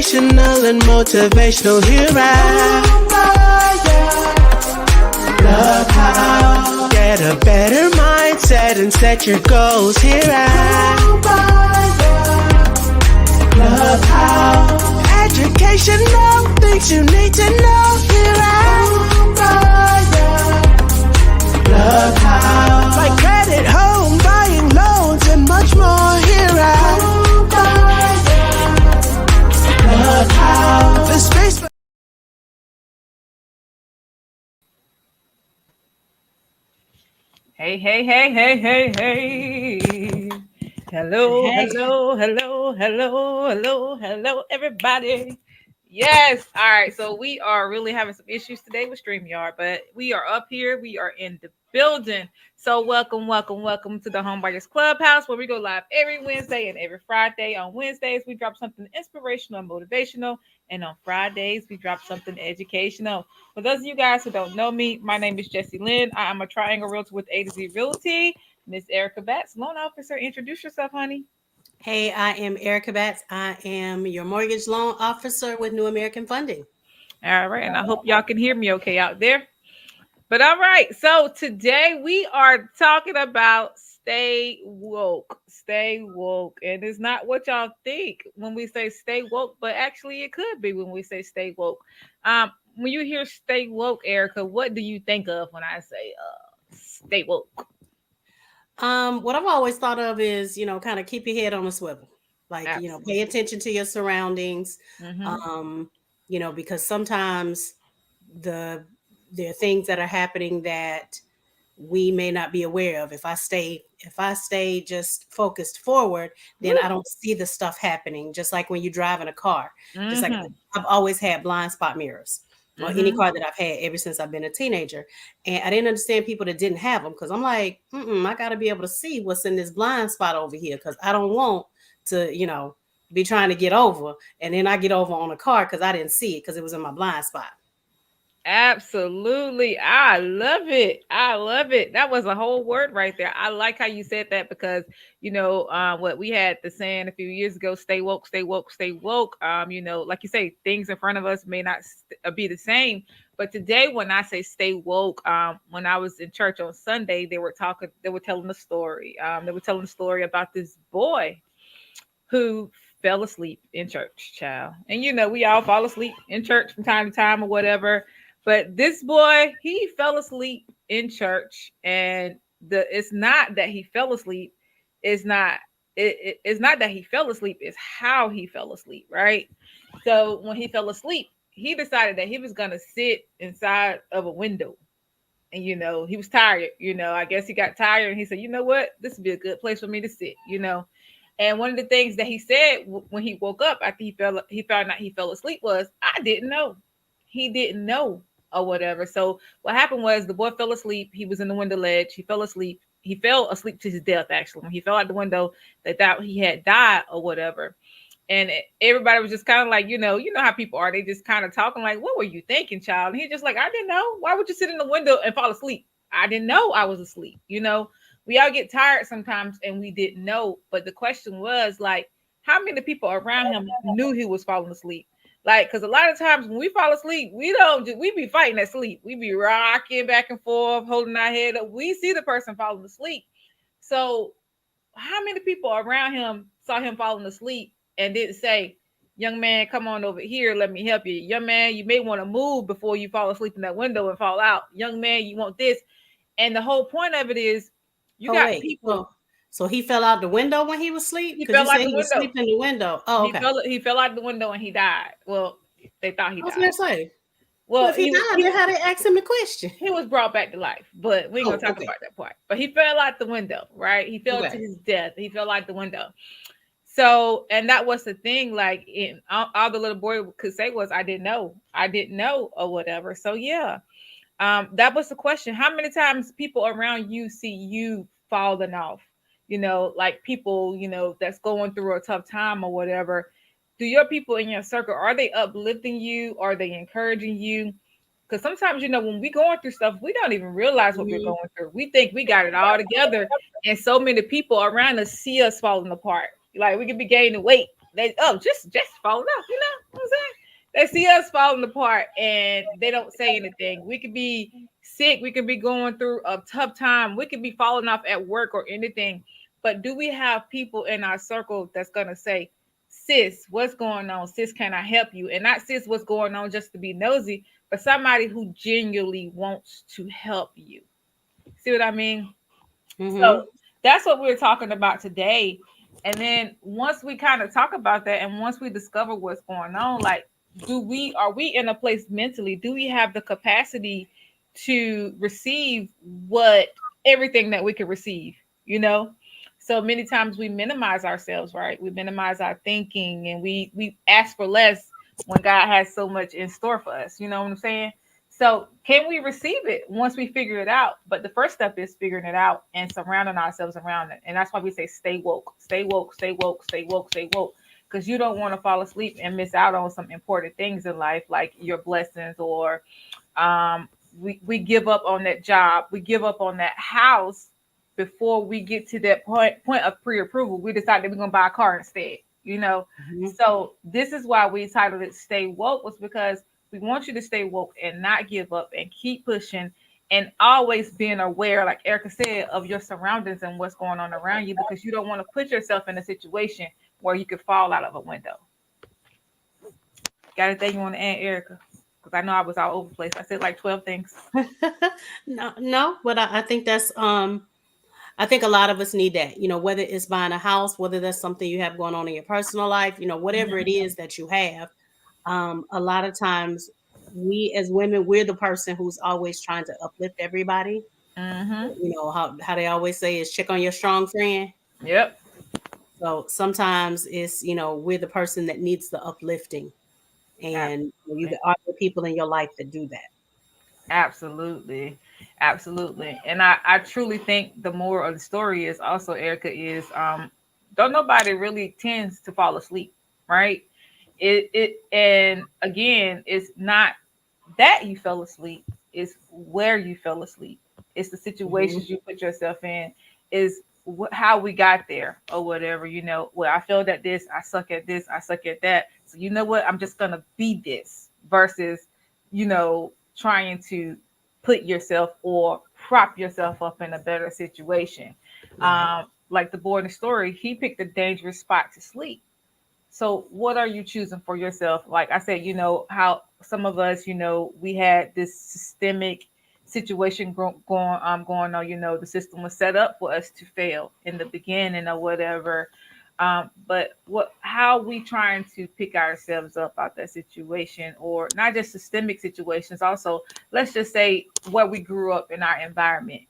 educational and motivational here at Clubhouse. Get a better mindset and set your goals here at Clubhouse. Educational things you need to know here at Clubhouse. Like credit, home, buying, loans, and much more here at Clubhouse. The space for Hey. Hello, everybody. Yes. All right. So we are really having some issues today with StreamYard, but we are up here. We are in the building. So welcome to the Homebuyers Clubhouse, where we go live every Wednesday and every Friday. On Wednesdays, we drop something inspirational and motivational. And on Fridays, we drop something educational. For those of you guys who don't know me, my name is Jessie Lynn. I am a triangle realtor with A to Z Realty. Miss Erica Batts, loan officer. Introduce yourself, honey. Hey, I am Erica Batts. I am your mortgage loan officer with New American Funding. All right. And I hope y'all can hear me okay out there. But all right. So today we are talking about stay woke. Stay woke. And it's not what y'all think when we say stay woke, but actually it could be when we say stay woke. When you hear stay woke, Erica, what do you think of when I say stay woke? What I've always thought of is, kind of keep your head on a swivel. Like, Absolutely. Pay attention to your surroundings. Mm-hmm. Because sometimes there are things that are happening that we may not be aware of. If I stay just focused forward, then I don't see the stuff happening. Just like when you drive in a car, just like I've always had blind spot mirrors. Or any car that I've had ever since I've been a teenager. And I didn't understand people that didn't have them because I'm like, I got to be able to see what's in this blind spot over here because I don't want to, be trying to get over. And then I get over on a car because I didn't see it because it was in my blind spot. Absolutely. I love it. That was a whole word right there. I like how you said that because, what we had the saying a few years ago, stay woke, stay woke, stay woke. Like you say, things in front of us may not be the same. But today, when I say stay woke, when I was in church on Sunday, they were telling the story. They were telling the story about this boy who fell asleep in church, child. And, we all fall asleep in church from time to time or whatever. But this boy, he fell asleep in church, and it's not that he fell asleep. It's not that he fell asleep. It's how he fell asleep, right? So when he fell asleep, he decided that he was gonna sit inside of a window, and he was tired. I guess he got tired, and he said, "You know what? This would be a good place for me to sit." And one of the things that he said when he woke up after he found out he fell asleep was, "I didn't know." He didn't know or whatever. So what happened was the boy fell asleep. He was in the window ledge. He fell asleep. He fell asleep to his death, actually. When he fell out the window, they thought he had died or whatever. And everybody was just kind of like, you know how people are. They just kind of talking like, "What were you thinking, child?" And he's just like, "I didn't know. Why would you sit in the window and fall asleep? I didn't know I was asleep." We all get tired sometimes and we didn't know. But the question was like, how many people around him knew he was falling asleep? Like, because a lot of times when we fall asleep, we be fighting at sleep. We be rocking back and forth, holding our head up. We see the person falling asleep. So how many people around him saw him falling asleep and didn't say, "Young man, come on over here. Let me help you. Young man, you may want to move before you fall asleep in that window and fall out. Young man, you want this." And the whole point of it is people. So he fell out the window when he was asleep? He fell out the window. Was sleeping in the window. Oh, okay. He fell out the window and he died. Well, they thought he died. I was going to say. Well, if he died, then how they asked him the question? He was brought back to life, but we ain't going to talk about that part. But he fell out the window, right? He fell to his death. He fell out the window. So, and that was the thing, like, all the little boy could say was, "I didn't know," or whatever. So, yeah, that was the question. How many times people around you see you falling off? Like people, that's going through a tough time or whatever. Do your people in your circle, are they uplifting you? Are they encouraging you? Because sometimes, when we're going through stuff, we don't even realize what we're going through. We think we got it all together. And so many people around us see us falling apart. Like we could be gaining weight They just falling off, you know what I'm saying? They see us falling apart and they don't say anything. We could be sick, we could be going through a tough time, we could be falling off at work or anything. But do we have people in our circle that's gonna say, sis, what's going on? Sis, can I help you? And not sis, what's going on just to be nosy, but somebody who genuinely wants to help you. See what I mean? So Mm-hmm. that's what we're talking about today. And then once we kind of talk about that and once we discover what's going on, like, are we in a place mentally? Do we have the capacity to receive what everything that we can receive? You know? So many times we minimize ourselves, right? We minimize our thinking and we ask for less when God has so much in store for us. You know what I'm saying? So can we receive it once we figure it out? But the first step is figuring it out and surrounding ourselves around it. And that's why we say stay woke, stay woke, stay woke, stay woke, stay woke. Because you don't want to fall asleep and miss out on some important things in life, like your blessings, or we give up on that job, we give up on that house before we get to that point of pre-approval. We decide that we're gonna buy a car instead, you know. Mm-hmm. So this is why we titled it Stay Woke, was because we want you to stay woke and not give up and keep pushing and always being aware, like Erica said, of your surroundings and what's going on around you, because you don't want to put yourself in a situation where you could fall out of a window. Got anything you want to add, Erica? Because I know I was all over the place. I said like 12 things. No, but I think that's I think a lot of us need that, whether it's buying a house, whether that's something you have going on in your personal life, whatever it Mhm. is that you have. A lot of times we as women, we're the person who's always trying to uplift everybody. Mhm. How they always say is check on your strong friend. Yep. So sometimes it's, we're the person that needs the uplifting. And you Absolutely. got other people in your life that do that. Absolutely. Absolutely. And I truly think the moral of the story is also, Erica, is don't nobody really tends to fall asleep, right? It and again, it's not that you fell asleep, it's where you fell asleep. It's the Hmm. situations you put yourself in, is how we got there or whatever, you know. Well, I failed at this, I suck at this, I suck at that. So you know what? I'm just gonna be this versus, trying to put yourself or prop yourself up in a better situation. Right. Like the boy in the story, he picked a dangerous spot to sleep. So what are you choosing for yourself? Like I said, how some of us, we had this systemic situation going on. The system was set up for us to fail in the beginning or whatever. But how we trying to pick ourselves up out that situation, or not just systemic situations, also let's just say where we grew up in our environment.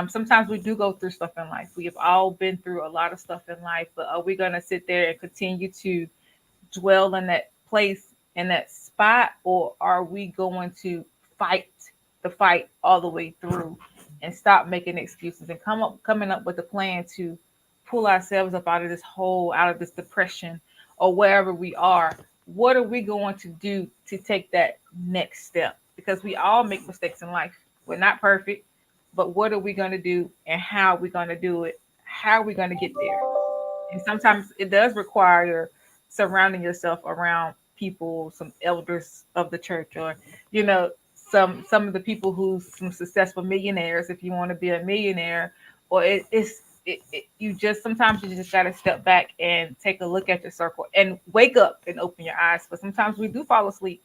Sometimes we do go through stuff in life. We have all been through a lot of stuff in life, but are we going to sit there and continue to dwell in that place, in that spot, or are we going to fight the fight all the way through and stop making excuses and coming up with a plan to pull ourselves up out of this hole, out of this depression, or wherever we are? What are we going to do to take that next step? Because we all make mistakes in life. We're not perfect, but what are we going to do and how are we going to do it? How are we going to get there? And sometimes it does require surrounding yourself around people, some elders of the church, or some of the people who's some successful millionaires. If you want to be a millionaire, or you just sometimes you just got to step back and take a look at your circle and wake up and open your eyes. But sometimes we do fall asleep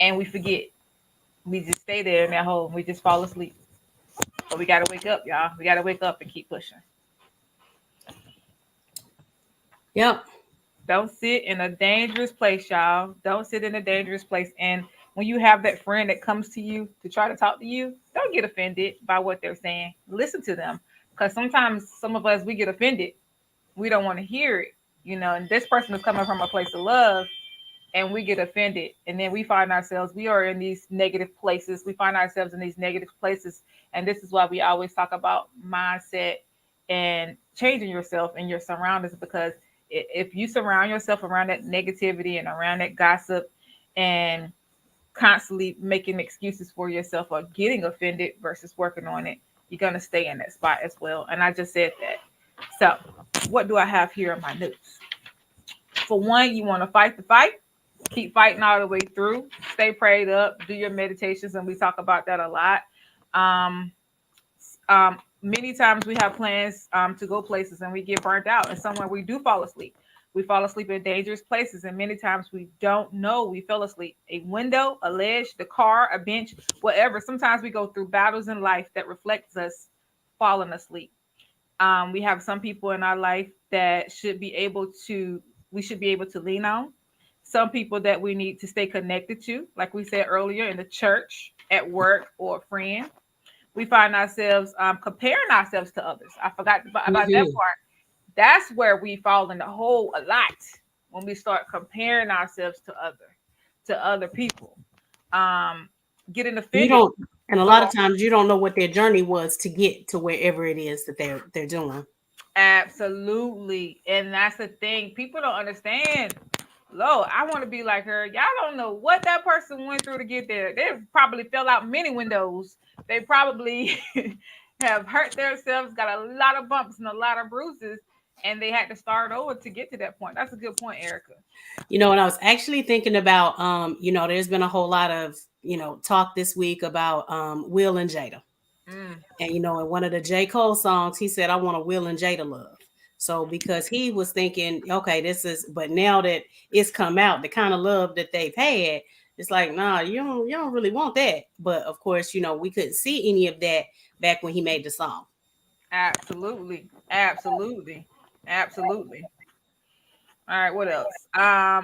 and we forget. We just stay there in that hole. And we just fall asleep. But we got to wake up, y'all. We got to wake up and keep pushing. Yep. Don't sit in a dangerous place, y'all. Don't sit in a dangerous place. And when you have that friend that comes to you to try to talk to you, don't get offended by what they're saying. Listen to them. Because sometimes some of us, we get offended. We don't want to hear it, and this person is coming from a place of love and we get offended. And then we find ourselves, we are in these negative places. We find ourselves in these negative places. And this is why we always talk about mindset and changing yourself and your surroundings, because if you surround yourself around that negativity and around that gossip and constantly making excuses for yourself or getting offended versus working on it, you're going to stay in that spot as well. And I just said that. So, what do I have here in my notes? For one, you want to fight the fight, keep fighting all the way through, stay prayed up, do your meditations, and we talk about that a lot. Um, Many times we have plans to go places and we get burnt out, and somewhere we do fall asleep. We fall asleep in dangerous places, and many times we don't know we fell asleep. A window, a ledge, the car, a bench, whatever. Sometimes we go through battles in life that reflects us falling asleep. We have some people in our life that we should be able to lean on. Some people that we need to stay connected to, like we said earlier, in the church, at work, or a friend. We find ourselves comparing ourselves to others. I forgot about that part. That's where we fall in the hole a lot, when we start comparing ourselves to other people. Getting offended. You don't, and a lot of times you don't know what their journey was to get to wherever it is that they're doing. Absolutely. And that's the thing. People don't understand. Lord, I want to be like her. Y'all don't know what that person went through to get there. They probably fell out many windows. They probably have hurt themselves, got a lot of bumps and a lot of bruises, and they had to start over to get to that point. That's a good point, Erica. And I was actually thinking about, there's been a whole lot of, talk this week about Will and Jada. And, in one of the J. Cole songs, he said, I want a Will and Jada love. So because he was thinking, okay, but now that it's come out, the kind of love that they've had, it's like, nah, you don't really want that. But of course, we couldn't see any of that back when he made the song. Absolutely. All right, what else?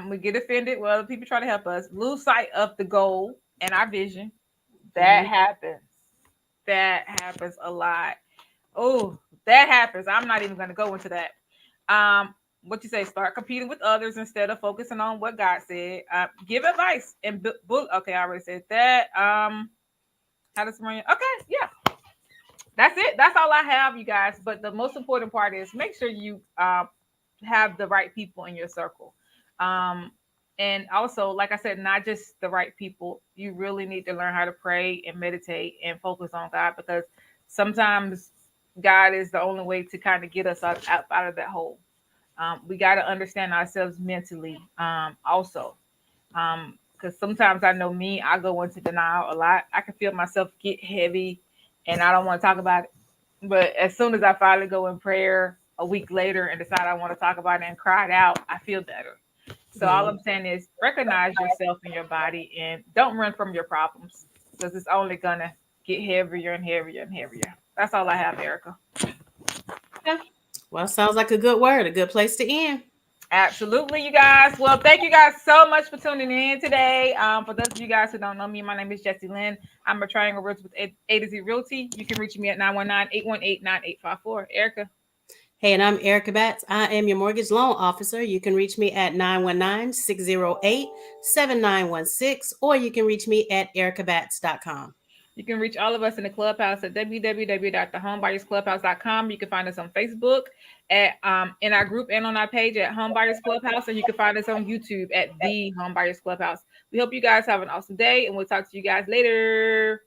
We get offended. Well, people try to help us. Lose sight of the goal and our vision. That happens. That happens a lot. Oh, that happens. I'm not even going to go into that. What you say? Start competing with others instead of focusing on what God said. Give advice and okay, I already said that. How does Maria? Okay, yeah. That's it. That's all I have, you guys. But the most important part is make sure you have the right people in your circle. And also, like I said, not just the right people. You really need to learn how to pray and meditate and focus on God, because sometimes God is the only way to kind of get us out of that hole. We got to understand ourselves mentally also. Because sometimes I know me, I go into denial a lot. I can feel myself get heavy and I don't want to talk about it. But as soon as I finally go in prayer a week later and decide I want to talk about it and cry it out, I feel better. So all I'm saying is recognize yourself in your body and don't run from your problems, because it's only going to get heavier and heavier and heavier. That's all I have, Erica. Yeah. Well, sounds like a good word, a good place to end. Absolutely, you guys. Well, thank you guys so much for tuning in today. For those of you guys who don't know me, my name is Jessie Lynn. I'm a Triangle Realtor with A to Z Realty. You can reach me at 919-818-9854. Erica. Hey, and I'm Erica Batts. I am your mortgage loan officer. You can reach me at 919-608-7916, or you can reach me at ericabatts.com. You can reach all of us in the clubhouse at www.thehomebuyersclubhouse.com. You can find us on Facebook at in our group and on our page at Homebuyers Clubhouse, and you can find us on YouTube at The Homebuyers Clubhouse. We hope you guys have an awesome day, and we'll talk to you guys later.